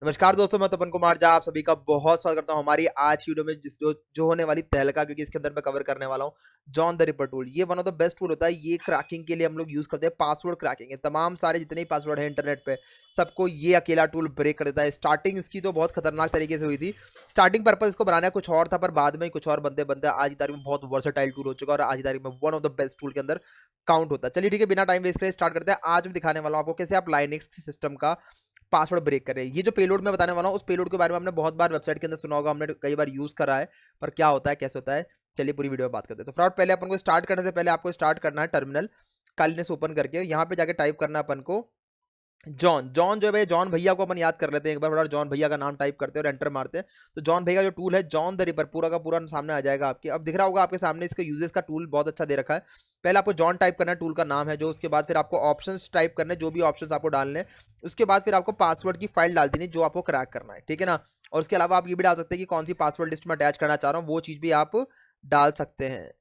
नमस्कार दोस्तों, मैं तपन कुमार झा आप सभी का बहुत स्वागत करता हूं हमारी आज की वीडियो में जो होने वाली तहलका, क्योंकि इसके अंदर मैं कवर करने वाला हूं जॉन द रिपर टूल। ये one of the best tool होता है। ये क्रैकिंग के लिए हम लोग यूज करते हैं, पासवर्ड क्रैकिंग है। तमाम सारे जितने भी पासवर्ड है इंटरनेट पे सबको ये अकेला टूल ब्रेक कर देता है। स्टार्टिंग इसकी तो बहुत खतरनाक तरीके से हुई थी। स्टार्टिंग पर्पज इसको बनाना कुछ और था, पर बाद में कुछ और बनते बनते आज की तारीख में बहुत वर्सेटाइल टूल हो चुका है और आज की तारीख में one of the best tool के अंदर काउंट होता है। चलिए ठीक है, बिना टाइम वेस्ट करे स्टार्ट करते हैं। आज मैं दिखाने वाला हूं आपको कैसे आप लाइनक्स सिस्टम का पासवर्ड ब्रेक करें। ये जो पेलोड मैं बताने वाला हूँ उस पेलोड के बारे में हमने बहुत बार वेबसाइट के अंदर सुना होगा, हमने कई बार यूज करा है, पर क्या होता है कैसे होता है चलिए पूरी वीडियो में बात करते हैं। तो फ्रॉड पहले अपन को स्टार्ट करने से पहले आपको स्टार्ट करना है टर्मिनल काइलिनेस ओपन करके। यहाँ पे जाके टाइप करना है अपन को जॉन। जॉन जो है भाई, जॉन भैया को अपन याद कर लेते हैं एक बार। बड़ा जॉन भैया का नाम टाइप करते हैं और एंटर मारते हैं तो जॉन भैया का जो टूल है जॉन द रिपर पूरा का पूरा सामने आ जाएगा आपके। अब दिख रहा होगा आपके सामने, इसका यूजेस का टूल बहुत अच्छा दे रखा है। पहले आपको जॉन टाइप करना है, टूल का नाम है जो। उसके बाद फिर आपको ऑप्शंस टाइप करने, जो भी ऑप्शंस आपको डालने हैं। उसके बाद फिर आपको पासवर्ड की फाइल डाल देनी जो आपको क्रैक करना है, ठीक है ना। और उसके अलावा आप ये भी डाल सकते हैं कि कौन सी पासवर्ड लिस्ट में अटैच करना चाह रहा हूँ, वो चीज भी आप डाल सकते हैं।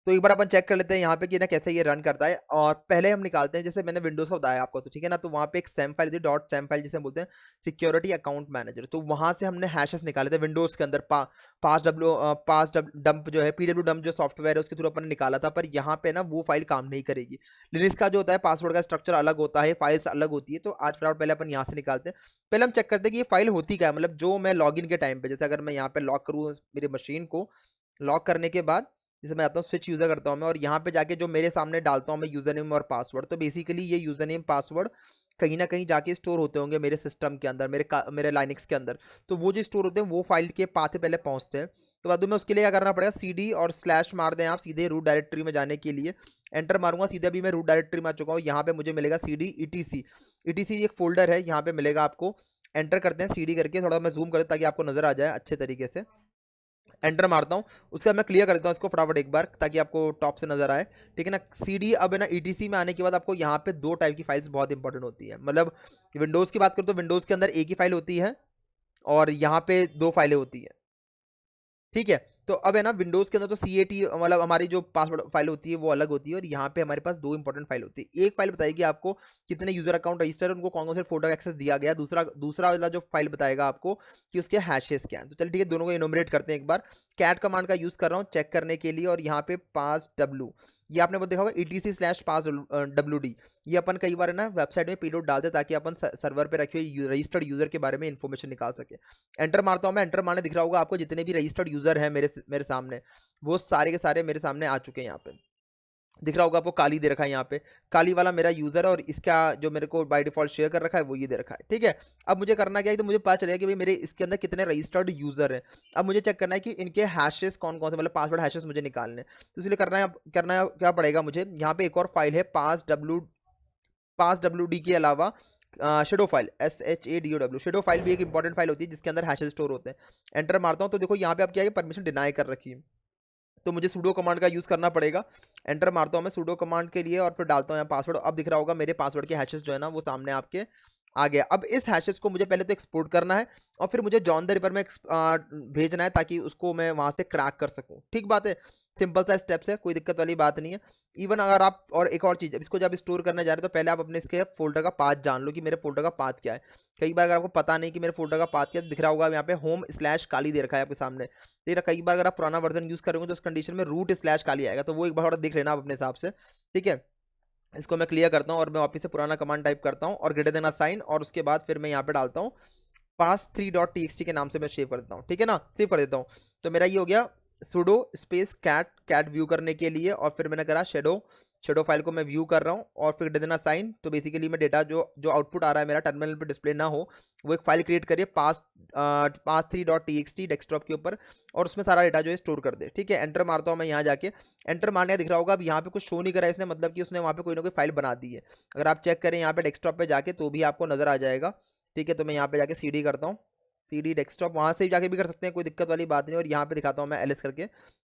तो एक बार अपन चेक कर लेते हैं यहाँ पे कि ना कैसे ये रन करता है। और पहले हम निकालते हैं, जैसे मैंने विंडोज का बताया आपको, तो ठीक है ना। तो वहाँ पे एक सैम फाइल थी, डॉट सैम फाइल जिसे बोलते हैं सिक्योरिटी अकाउंट मैनेजर। तो वहाँ से हमने हैशेस निकाले थे विंडोज के अंदर। पास डंप जो है, पीडब्ल्यू डंप जो सॉफ्टवेयर है उसके थ्रू अपन ने निकाला था, पर यहाँ पे ना वो फाइल काम नहीं करेगी। लिनक्स का जो होता है पासवर्ड का स्ट्रक्चर अलग होता है, फाइल्स अलग होती है। तो आज फिलहाल पहले अपन यहाँ से निकालते हैं। पहले हम चेक करते हैं कि ये फाइल होती क्या है। मतलब जो मैं लॉग इन के टाइम पे, जैसे अगर मैं यहाँ पे लॉक करूँ मेरी मशीन को, लॉक करने के बाद जैसे मैं आता हूँ स्विच यूज़र करता हूँ मैं, और यहाँ पे जाके जो मेरे सामने डालता हूँ मैं यूज़र नेम और पासवर्ड। तो बेसिकली ये यूज़र नेम पासवर्ड कहीं ना कहीं जाके स्टोर होते होंगे मेरे सिस्टम के अंदर, मेरे लाइनक्स के अंदर। तो वो जो स्टोर होते हैं वो फाइल के पाथ पे पहले पहुँचते हैं। तो बाद में उसके लिए क्या करना पड़ेगा, CD और स्लैश मार दें आप सीधे रूट डायरेक्टरी में जाने के लिए। एंटर मारूंगा, सीधे अभी मैं रूट डायरेक्टरी में आ चुका हूँ। यहाँ पे मुझे मिलेगा CD ETC एक फोल्डर है, यहाँ पे मिलेगा आपको। एंटर करते हैं CD करके, थोड़ा मैं जूम कर ताकि आपको नजर आ जाए अच्छे तरीके से। एंटर मारता हूँ, उसके बाद मैं क्लियर कर देता हूँ इसको फटाफट एक बार ताकि आपको टॉप से नजर आए, ठीक है ना। CD अब है ना ETC में आने के बाद आपको यहाँ पे दो टाइप की फाइल्स बहुत इंपॉर्टेंट होती है। मतलब विंडोज की बात करूँ तो विंडोज के अंदर एक ही फाइल होती है और यहाँ पे दो फाइलें होती है, ठीक है। तो अब है ना विंडोज के अंदर तो CAT मतलब हमारी जो पासवर्ड फाइल होती है वो अलग होती है, और यहाँ पे हमारे पास दो इंपॉर्टेंट फाइल होती है। एक फाइल बताएगी आपको कितने यूजर अकाउंट रजिस्टर, उनको कौन कौन से फोटो एक्सेस दिया गया। दूसरा दूसरा वाला जो फाइल बताएगा आपको कि उसके हैशेस क्या हैं। तो चलिए ठीक है, दोनों को इनोमरेट करते हैं एक बार। कैट कमांड का यूज कर रहा हूँ चेक करने के लिए, और यहाँ पे पास डब्ल्यू, ये आपने बहुत देखा होगा ETC/pass.wd। ये अपन कई बार है ना वेबसाइट में पेलोड डालते ताकि अपन सर्वर पे रखे हुए रजिस्टर्ड यूजर के बारे में इन्फॉर्मेशन निकाल सके। एंटर मारता हूँ मैं, एंटर मारने दिख रहा होगा आपको जितने भी रजिस्टर्ड यूजर है मेरे सामने, वो सारे के सारे मेरे सामने आ चुके हैं। यहाँ पे दिख रहा होगा आपको, काली दे रखा है यहाँ पे, काली वाला मेरा यूजर है, और इसका जो मेरे को बाय डिफॉल्ट शेयर कर रखा है वो ये दे रखा है, ठीक है। अब मुझे करना क्या है, तो मुझे पता चलेगा कि भाई मेरे इसके अंदर कितने रजिस्टर्ड यूजर हैं। अब मुझे चेक करना है कि इनके हैशेस कौन कौन से, मतलब पासवर्ड हैशेस मुझे निकालने हैं। तो इसलिए करना क्या पड़ेगा मुझे, यहाँ पे एक और फाइल है पास WD के अलावा shadow file SHADOW, shadow file भी एक इंपॉर्टेंट फाइल होती है जिसके अंदर हैशेस स्टोर होते हैं। एंटर मारता हूँ तो देखो यहाँ पे अब क्या है, परमिशन डिनाई कर रखी है, तो मुझे सूडो कमांड का यूज करना पड़ेगा। एंटर मारता हूँ मैं सूडो कमांड के लिए, और फिर डालता हूँ यहाँ पासवर्ड। अब दिख रहा होगा मेरे पासवर्ड के हैशेस जो है ना वो सामने आपके आ गया। अब इस हैशेस को मुझे पहले तो एक्सपोर्ट करना है, और फिर मुझे जॉन द रिपर में भेजना है ताकि उसको मैं वहां से क्रैक कर सकूं। ठीक बात है, सिंपल सा स्टेप्स है, कोई दिक्कत वाली बात नहीं है। इवन अगर आप, और एक और चीज, इसको जब स्टोर करने जा रहे हो तो पहले आप अपने इसके फोल्डर का पाथ जान लो कि मेरे फोल्डर का पाथ क्या है। कई बार अगर आपको पता नहीं कि मेरे फोल्डर का पाथ क्या है, दिख रहा होगा यहाँ पे home/काली दे रखा है आपके सामने। ठीक है, कई बार अगर आप पुराना वर्जन यूज करोगे तो उस कंडीशन में रूट/काली आएगा, तो वो एक बार थोड़ा देख लेना आप अपने हिसाब से, ठीक है। इसको मैं क्लियर करता हूँ और मैं वापस से पुराना कमांड टाइप करता हूँ और ग्रेटर देन अ साइन, और उसके बाद फिर मैं यहाँ पे डालता हूँ pass3.txt के नाम से मैं सेव कर देता हूँ, ठीक है ना, सेव कर देता हूँ। तो मेरा ये हो गया sudo स्पेस कैट व्यू करने के लिए, और फिर मैंने करा शेडो फाइल को मैं व्यू कर रहा हूँ, और फिर दे देना साइन। तो बेसिकली मैं डेटा जो जो आउटपुट आ रहा है मेरा टर्मिनल पे डिस्प्ले ना हो, वो एक फाइल क्रिएट करिए pass3.txt डेस्कटॉप के ऊपर, और उसमें सारा डेटा जो है स्टोर कर दे, ठीक है। एंटर मारता हूँ मैं यहाँ जाके, एंटर मारने दिख रहा होगा अब यहाँ पे कुछ शो नहीं करा इसने, मतलब कि उसने वहाँ पे कोई ना कोई फाइल बना दी है। अगर आप चेक करें यहाँ पे डेस्कटॉप पे जाके तो भी आपको नजर आ जाएगा, ठीक है। तो मैं यहाँ पे जाके CD करता हूँ, CD डेस्कटॉप, वहाँ से जाके भी कर सकते हैं, कोई दिक्कत वाली बात नहीं। और यहाँ पे दिखाता हूँ मैं LS करके,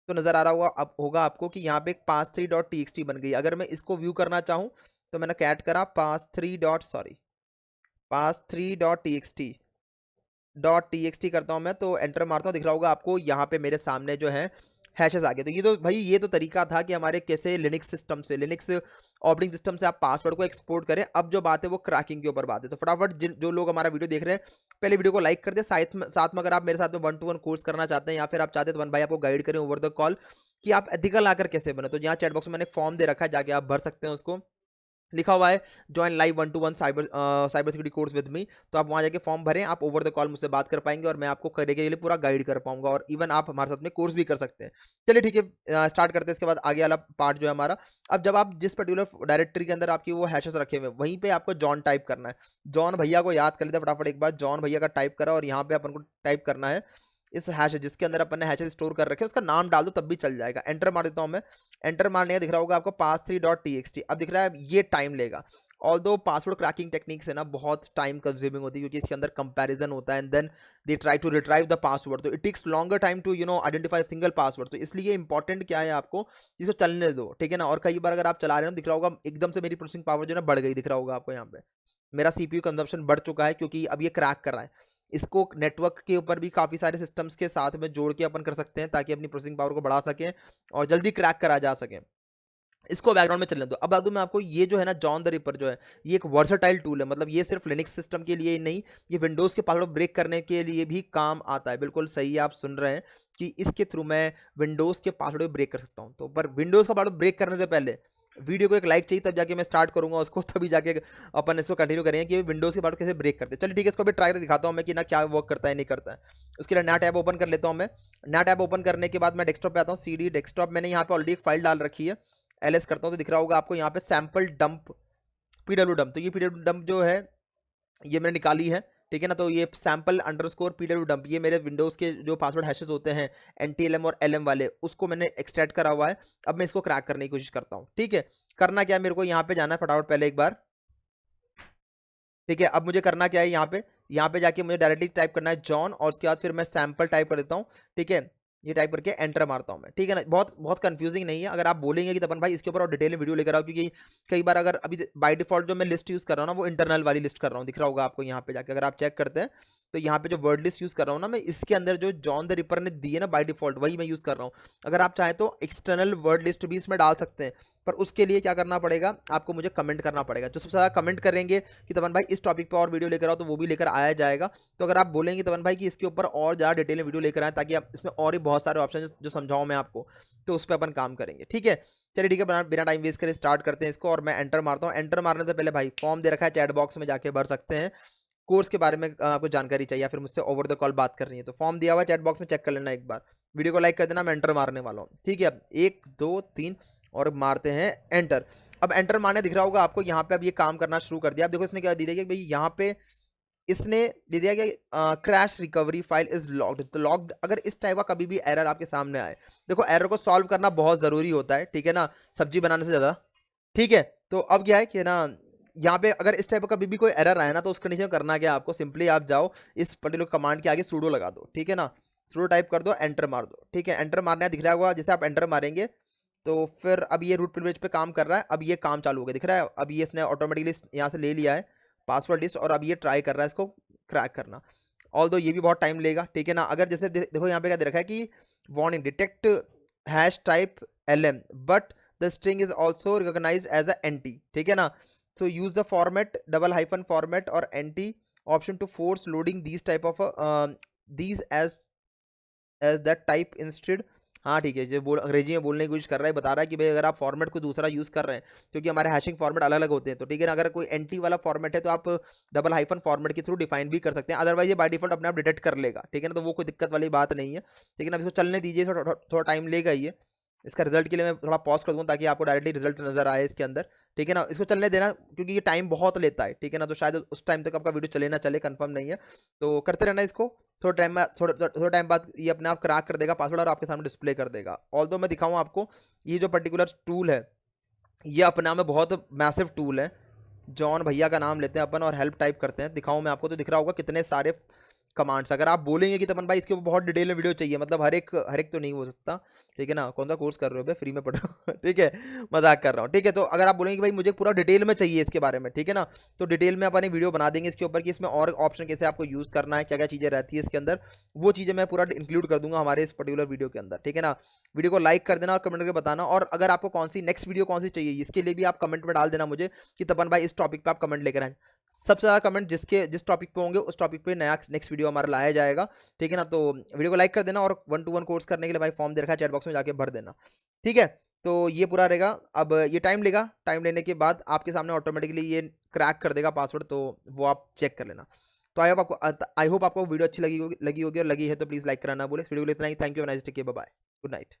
तो नज़र आ रहा होगा होगा आपको कि यहाँ पे एक pass3.txt बन गई। अगर मैं इसको व्यू करना चाहूँ तो मैंने कैट करा pass3.txt करता हूँ मैं, तो एंटर मारता हूँ, दिख रहा होगा आपको यहाँ पे मेरे सामने जो है हैशेस आ गए। तो ये तो भाई ये तो तरीका था कि हमारे कैसे लिनक्स सिस्टम से, लिनक्स ऑपरेटिंग सिस्टम से आप पासवर्ड को एक्सपोर्ट करें। अब जो बात है वो क्रैकिंग के ऊपर बात है। तो फटाफट जो लोग हमारा वीडियो देख रहे हैं, पहले वीडियो को लाइक कर दे। साथ में अगर आप मेरे साथ में 1-to-1 कोर्स करना चाहते हैं या फिर आप चाहते हैं तो वन भाई आपको गाइड करें ओवर द कॉल कि आप एथिकल हैकर कैसे बने, तो यहाँ चैट बॉक्स में मैंने एक फॉर्म दे रखा है, जाके आप भर सकते हैं। उसको लिखा हुआ है join live 1-to-1 cyber security course with me. तो आप वहाँ जाके फॉर्म भरें, आप ओवर द कॉल मुझसे बात कर पाएंगे और मैं आपको करने के लिए पूरा गाइड कर पाऊंगा, और इवन आप हमारे साथ में कोर्स भी कर सकते हैं। चलिए ठीक है, स्टार्ट करते हैं। इसके बाद आगे वाला पार्ट जो है हमारा, अब जब आप जिस पर्टिकुलर डायरेक्टरी के अंदर आपकी वो हैशेस रखे हुए हैं, वहीं पे आपको जॉन टाइप करना है। जॉन भैया को याद कर लेते हैं फटाफट एक बार। जॉन भैया का टाइप करा और यहाँ पे अपन को टाइप करना है इस हैश जिसके अंदर अपन ने हैशेस स्टोर कर रखे हैं, उसका नाम डाल दो तब भी चल जाएगा। एंटर मार देता हूँ मैं। एंटर मारने का दिख रहा होगा आपको pass3.txt। अब दिख रहा है ये टाइम लेगा। ऑल्दो पासवर्ड क्रैकिंग टेक्निक से ना बहुत टाइम कंज्यूमिंग होती है, क्योंकि इसके अंदर कंपैरिजन होता है and then they try to retrieve the password. तो it takes longer time to identify single password. तो इसलिए इंपॉर्टेंट क्या है, आपको इसको चलने दो, ठीक है ना। और कई बार अगर आप चला रहे हो दिख रहा होगा एकदम से मेरी प्रोसेसिंग पावर जो है बढ़ गई, दिख रहा होगा आपको यहाँ पे मेरा सीपीयू कंजम्पशन बढ़ चुका है, क्योंकि अब ये क्रैक कर रहा है। इसको नेटवर्क के ऊपर भी काफ़ी सारे सिस्टम्स के साथ में जोड़ के अपन कर सकते हैं, ताकि अपनी प्रोसेसिंग पावर को बढ़ा सकें और जल्दी क्रैक करा जा सके। इसको बैकग्राउंड में चलने दो। अब आगे मैं आपको ये जो है ना जॉन द रिपर जो है, ये एक वर्सटाइल टूल है। मतलब ये सिर्फ लिनक्स सिस्टम के लिए ही नहीं, ये विंडोज़ के पासवर्ड ब्रेक करने के लिए भी काम आता है। बिल्कुल सही आप सुन रहे हैं कि इसके थ्रू मैं विंडोज़ के पासवर्ड को ब्रेक कर सकता हूँ। तो पर विंडोज़ का पासवर्ड ब्रेक करने से पहले वीडियो को एक लाइक चाहिए, तब जाके मैं स्टार्ट करूंगा उसको, तभी जाके अपन इसको कंटिन्यू करेंगे कि विंडोज़ के पासवर्ड कैसे ब्रेक करते हैं। चलिए ठीक है, इसको भी ट्राई करके दिखाता हूँ मैं कि ना क्या वर्क करता है नहीं करता है। उसके लिए नया टैब ओपन कर लेता हूँ मैं। नया टैब ओपन करने के बाद मैं डेस्कटॉप पे आता हूँ। CD डेस्कटॉप मैंने यहाँ पे ऑलरेडी एक फाइल डाल रखी है। ls करता हूँ तो दिख रहा होगा आपको यहाँ पे सैम्पल डंप pwdump। तो ये pwdump जो है ये मैंने निकाली है, ठीक है ना। तो ये sample_pwdump ये मेरे विंडोज़ के जो पासवर्ड हैशेस होते हैं NTLM और LM वाले, उसको मैंने एक्सट्रैक्ट करा हुआ है। अब मैं इसको क्रैक करने की कोशिश करता हूँ, ठीक है। करना क्या है, मेरे को यहाँ पे जाना है फटाफट पहले एक बार, ठीक है। अब मुझे करना क्या है, यहाँ पे जाके मुझे डायरेक्टली टाइप करना है जॉन, और उसके बाद फिर मैं सैम्पल टाइप कर देता हूँ, ठीक है। ये टाइप करके एंटर मारता हूँ मैं, ठीक है ना। बहुत बहुत कंफ्यूजिंग नहीं है। अगर आप बोलेंगे कि तपन भाई इसके ऊपर और डिटेल में वीडियो लेकर आओ, क्योंकि कई बार अगर अभी बाय डिफॉल्ट जो मैं लिस्ट यूज़ कर रहा हूँ ना, वो इंटरनल वाली लिस्ट कर रहा हूँ, दिख रहा होगा आपको यहाँ पे जाके। अगर आप चेक करते हैं तो यहाँ पे जो वर्ड लिस्ट यूज़ कर रहा हूँ ना मैं, इसके अंदर जो जॉन द रिपर ने दी है ना बाय डिफॉल्ट, वही मैं यूज़ कर रहा हूँ। अगर आप चाहें तो एक्सटर्नल वर्ड लिस्ट भी इसमें डाल सकते हैं, पर उसके लिए क्या करना पड़ेगा आपको, मुझे कमेंट करना पड़ेगा। जो सबसे ज़्यादा कमेंट करेंगे कि तपन भाई इस टॉपिक पर और वीडियो लेकर आओ, तो वो भी लेकर आया जाएगा। तो अगर आप बोलेंगे तपन भाई कि इसके ऊपर और ज़्यादा डिटेल में वीडियो लेकर आए, ताकि आप इसमें और भी बहुत सारे ऑप्शन जो समझाऊँ मैं आपको, तो उस पर अपन काम करेंगे, ठीक है। चलिए ठीक है, बिना टाइम वेस्ट करे स्टार्ट करते हैं इसको। और मैं एंटर मारता हूँ। एंटर मारने से पहले भाई फॉर्म दे रखा है, चैट बॉक्स में जाके भर सकते हैं। कोर्स के बारे में आपको जानकारी चाहिए या फिर मुझसे ओवर द कॉल बात करनी है, तो फॉर्म दिया हुआ है चैट बॉक्स में, चेक कर लेना एक बार। वीडियो को लाइक कर देना, मैं एंटर मारने वाला हूँ, ठीक है। अब 1 2 3 और मारते हैं एंटर। अब एंटर मारने दिख रहा होगा आपको यहाँ पे। अब ये काम करना शुरू कर दिया। अब देखो इसने क्या दे दिया कि भाई यहाँ पे इसने दे दिया कि crash recovery file is locked. तो लॉक्ड, अगर इस टाइप का कभी भी एरर आपके सामने आए, देखो एरर को सॉल्व करना बहुत ज़रूरी होता है, ठीक है ना, सब्जी बनाने से ज़्यादा, ठीक है। तो अब क्या है कि ना यहाँ पे अगर इस टाइप का कभी भी कोई एरर आए ना, तो उस कंडीशन में करना क्या है आपको, सिंपली आप जाओ इस पर्टिकुलर कमांड के आगे सूडो लगा दो, ठीक है ना। सूडो टाइप कर दो, एंटर मार दो, ठीक है। एंटर मारना दिख रहा होगा, जैसे आप एंटर मारेंगे तो फिर अब ये रूट प्रिविलेज पे काम कर रहा है। अब ये काम चालू हो गया, दिख रहा है। अब ये इसने ऑटोमेटिकली यहाँ से ले लिया है पासवर्ड लिस्ट, और अब ये ट्राई कर रहा है इसको क्रैक करना। ऑल्दो ये भी बहुत टाइम लेगा, ठीक है ना। अगर जैसे देखो यहाँ पे क्या दे रखा है कि warning detect hash type LM but the string is also recognise as a NT, ठीक है ना। So use the format double- format और NT option to force loading these type of these as that type instead. हाँ ठीक है, जो अंग्रेजी में बोलने की कोशिश कर रहा है, बता रहा है कि भाई अगर आप फॉर्मेट को दूसरा यूज़ कर रहे हैं, क्योंकि हमारे हैशिंग फॉर्मेट अलग अलग होते हैं, तो ठीक है ना। अगर कोई NT वाला फॉर्मेट है तो आप डबल- फॉर्मेट के थ्रू डिफाइन भी कर सकते हैं, अदरवाइज ये बाय डिफॉल्ट अपने आप डिटेक्ट कर लेगा, ठीक है ना। तो वो कोई दिक्कत वाली बात नहीं है, ठीक है ना। इसको चलने दीजिए, थोड़ा टाइम लेगा ये। इसका रिजल्ट के लिए मैं थोड़ा पॉज कर दूँ ताकि आपको डायरेक्टली रिजल्ट नजर आए इसके अंदर, ठीक है ना। इसको चलने देना क्योंकि ये टाइम बहुत लेता है, ठीक है ना। तो शायद उस टाइम तक आपका वीडियो चले ना चले, कंफर्म नहीं है। तो करते रहना इसको। थोड़ा टाइम बाद ये अपने आप क्रैक कर देगा पासवर्ड और आपके सामने डिस्प्ले कर देगा। ऑल्दो मैं दिखाऊँ आपको, ये जो पर्टिकुलर टूल है ये अपने आप में बहुत मैसिव टूल है। जॉन भैया का नाम लेते हैं अपन और हेल्प टाइप करते हैं, दिखाऊँ मैं आपको तो दिख रहा होगा कितने सारे कमांड्स। अगर आप बोलेंगे कि तपन भाई इसके ऊपर बहुत डिटेल में वीडियो चाहिए, मतलब हर एक तो नहीं हो सकता, ठीक है ना, कौन सा कोर्स कर रहे हो भाई, फ्री में पढ़ रहे हो ठीक है, मजाक कर रहा हूँ, ठीक है। तो अगर आप बोलेंगे कि भाई मुझे पूरा डिटेल में चाहिए इसके बारे में, ठीक है ना, तो डिटेल में अपन एक वीडियो बना देंगे इसके ऊपर कि इसमें और ऑप्शन कैसे आपको यूज़ करना है, क्या क्या चीज़ें रहती है इसके अंदर, वो चीज़ें मैं पूरा इंक्लूड कर दूंगा हमारे इस पर्टिकुलर वीडियो के अंदर, ठीक है ना। वीडियो को लाइक कर देना और कमेंट करके बताना, और अगर आपको कौन सी नेक्स्ट वीडियो कौन सी चाहिए इसके लिए भी आप कमेंट में डाल देना मुझे कि तपन भाई इस टॉपिक पे आप कमेंट लेकर आए। सबसे ज़्यादा कमेंट जिस टॉपिक पे होंगे उस टॉपिक पे नया नेक्स्ट वीडियो हमारा लाया जाएगा, ठीक है ना। तो वीडियो को लाइक कर देना, और 1-to-1 कोर्स करने के लिए भाई फॉर्म दे रखा है, चैट बॉक्स में जाके भर देना, ठीक है। तो ये पूरा रहेगा। अब ये टाइम लेगा, टाइम लेने के बाद आपके सामने ऑटोमेटिकली ये क्रैक कर देगा पासवर्ड, तो वो आप चेक कर लेना। तो आई होप आपको वीडियो अच्छी लगी होगी और लगी है तो प्लीज़ लाइक कराना बोले। इस वीडियो के लिए इतना ही। Thank you, nice, take care, bye bye, good night.